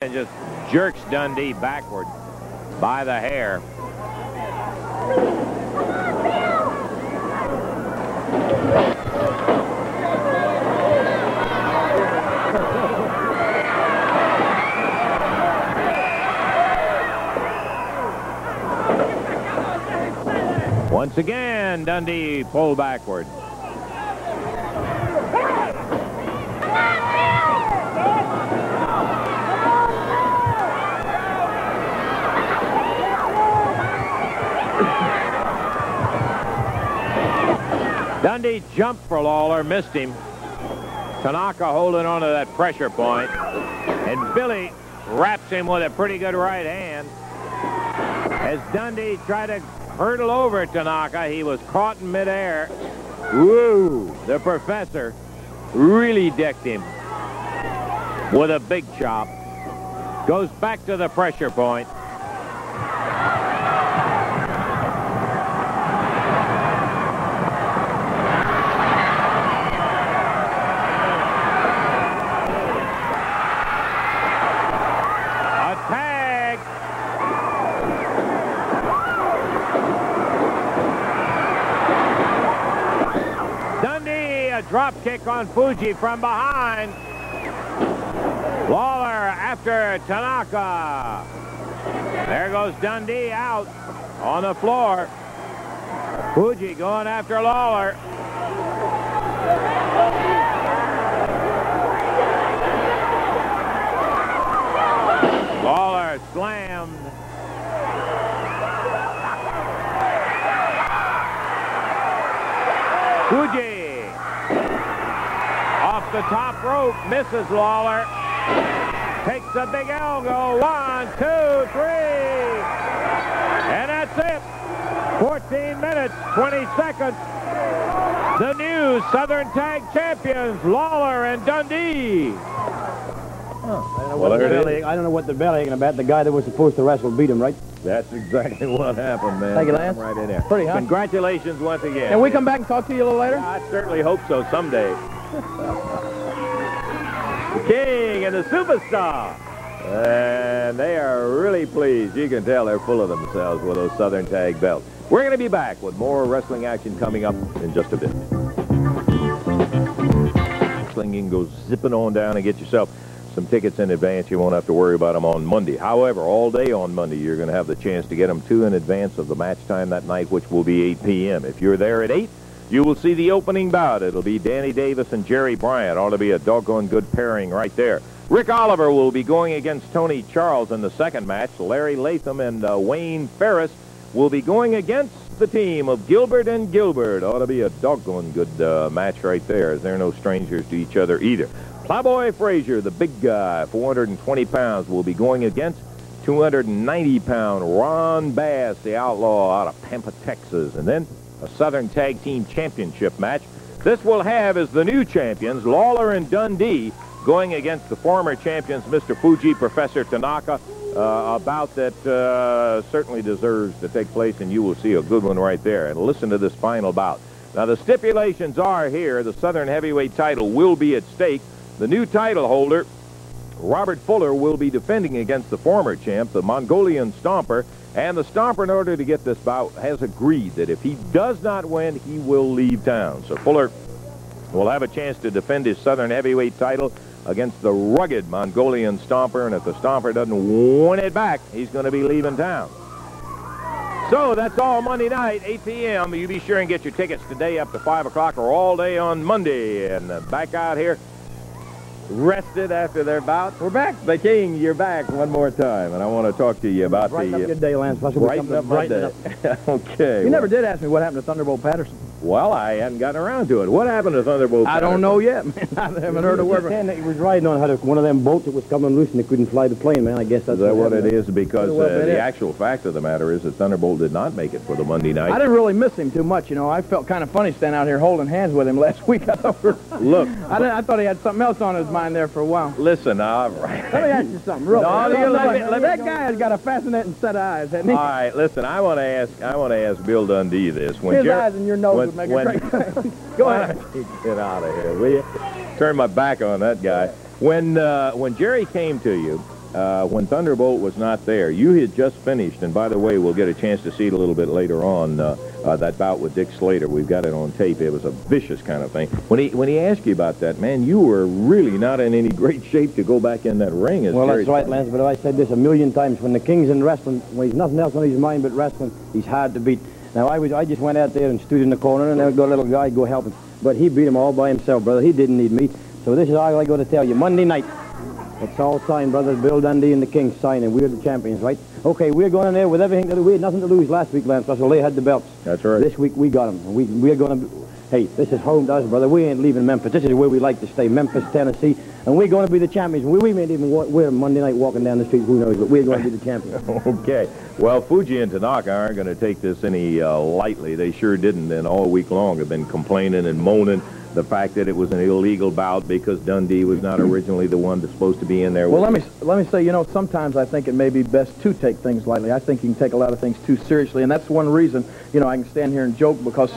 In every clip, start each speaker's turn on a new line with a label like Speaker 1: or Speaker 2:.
Speaker 1: and just jerks Dundee backward by the hair. Once again, Dundee pulled backward. Dundee jumped for Lawler, missed him. Tanaka holding on to that pressure point, and Billy wraps him with a pretty good right hand. As Dundee tried to hurdle over Tanaka, he was caught in midair. Woo! The professor really decked him with a big chop. Goes back to the pressure point. Drop kick on Fuji from behind. Lawler after Tanaka. There goes Dundee out on the floor. Fuji going after Lawler. Lawler slammed. Fuji off the top rope, misses Lawler. Takes a big elbow. 1, 2, 3. And that's it. 14 minutes, 20 seconds. The new Southern Tag Champions, Lawler and Dundee.
Speaker 2: I don't know what the bellyaching about. The guy that was supposed to wrestle beat him, right?
Speaker 1: That's exactly what happened, man.
Speaker 2: Thank you, Lance.
Speaker 1: Right in there.
Speaker 2: Pretty hot.
Speaker 1: Congratulations once again.
Speaker 2: Can we come back and talk to you a little later?
Speaker 1: I certainly hope so someday. The King and the Superstar. And they are really pleased. You can tell they're full of themselves with those Southern Tag belts. We're going to be back with more wrestling action coming up in just a bit. Wrestling, you can go zipping on down and get yourself some tickets in advance. You won't have to worry about them on Monday. However, all day on Monday, you're going to have the chance to get them 2 in advance of the match time that night, which will be 8 p.m. If you're there at 8, you will see the opening bout. It'll be Danny Davis and Jerry Bryant. Ought to be a doggone good pairing right there. Rick Oliver will be going against Tony Charles in the second match. Larry Latham and Wayne Ferris will be going against the team of Gilbert and Gilbert. Ought to be a doggone good match right there, as they're no strangers to each other either. Plowboy Frazier, the big guy, 420 pounds, will be going against 290-pound Ron Bass, the outlaw out of Pampa, Texas. And then a Southern Tag Team Championship match. This will have as the new champions Lawler and Dundee going against the former champions, Mr. Fuji, Professor Tanaka. A bout that certainly deserves to take place, and you will see a good one right there. And listen to this final bout. Now, the stipulations are here. The Southern Heavyweight title will be at stake. The new title holder, Robert Fuller, will be defending against the former champ, the Mongolian Stomper. And the Stomper, in order to get this bout, has agreed that if he does not win, he will leave town. So Fuller will have a chance to defend his Southern Heavyweight title against the rugged Mongolian Stomper. And if the Stomper doesn't win it back, he's going to be leaving town. So that's all Monday night, 8 p.m. You be sure and get your tickets today up to 5 o'clock or all day on Monday. And back out here, rested after their bout. We're back. The King, you're back one more time, and I want to talk to you about
Speaker 2: brighten up your day, Lance.
Speaker 1: Brighten up my day. Okay.
Speaker 2: You never did ask me what happened to Thunderbolt Patterson.
Speaker 1: Well, I hadn't gotten around to it. What happened to Thunderbolt Patterson?
Speaker 2: I don't know yet, man. I haven't heard a word. He was riding on one of them boats that was coming loose and they couldn't fly the plane, man. I guess that's
Speaker 1: what it is, because the actual fact of the matter is that Thunderbolt did not make it for the Monday night.
Speaker 2: I didn't really miss him too much, you know. I felt kind of funny standing out here holding hands with him last week. I thought
Speaker 1: Look.
Speaker 2: I thought he had something else on his mind there for a while.
Speaker 1: Listen, all right.
Speaker 2: Let me ask you something, real quick. That guy has got a fascinating set of eyes, hasn't he?
Speaker 1: All right, listen, I want to ask Bill Dundee this.
Speaker 2: When his eyes and your nose would make a great thing. Go ahead.
Speaker 1: Get out of here, will you? Turn my back on that guy. When Jerry came to you when Thunderbolt was not there, you had just finished, and by the way, we'll get a chance to see it a little bit later on, that bout with Dick Slater. We've got it on tape. It was a vicious kind of thing. When he asked you about that, man, you were really not in any great shape to go back in that ring.
Speaker 2: Well, that's right, Lance, but I said this a million times. When the king's in wrestling, when he's nothing else on his mind but wrestling, he's hard to beat. Now, I just went out there and stood in the corner, and there would go a little guy, go help him. But he beat him all by himself, brother. He didn't need me. So this is all I got to tell you. Monday night, it's all signed, brother. Bill Dundee and the King signed, and we're the champions, right? Okay, we're going in there with everything to do. We had nothing to lose last week, Lance Russell. They had the belts.
Speaker 1: That's right.
Speaker 2: This week, we got them. We're going to... Hey, this is home to us, brother. We ain't leaving Memphis. This is where we like to stay, Memphis, Tennessee. And we're going to be the champions. We may even we're Monday night walking down the street, who knows, but we're going to be the champions.
Speaker 1: Okay. Well, Fuji and Tanaka aren't going to take this any lightly. They sure didn't, and all week long have been complaining and moaning the fact that it was an illegal bout because Dundee was not originally the one that's supposed to be in there.
Speaker 3: Well, let me say, you know, sometimes I think it may be best to take things lightly. I think you can take a lot of things too seriously, and that's one reason, you know, I can stand here and joke because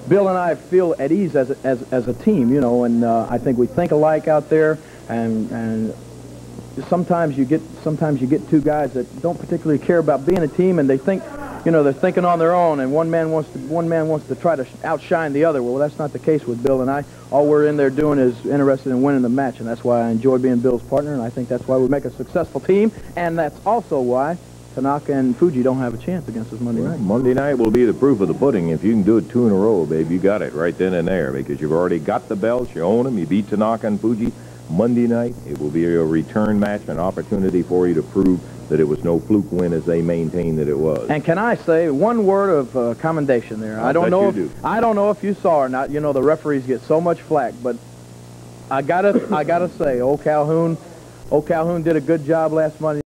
Speaker 3: Bill and I feel at ease as a team, you know, and I think we think alike out there, and sometimes you get two guys that don't particularly care about being a team, and they think, you know, they're thinking on their own, and one man wants to try to outshine the other. Well, that's not the case with Bill and I. All we're in there doing is interested in winning the match, and that's why I enjoy being Bill's partner, and I think that's why we make a successful team, and that's also why Tanaka and Fuji don't have a chance against us Monday night.
Speaker 1: Monday night will be the proof of the pudding. If you can do it 2 in a row, babe, you got it right then and there because you've already got the belts, you own them, you beat Tanaka and Fuji. Monday night, it will be a return match, an opportunity for you to prove that it was no fluke win as they maintain that it was.
Speaker 3: And can I say one word of commendation there? I don't know if you saw or not. You know, the referees get so much flack, but I gotta say, old Calhoun did a good job last Monday.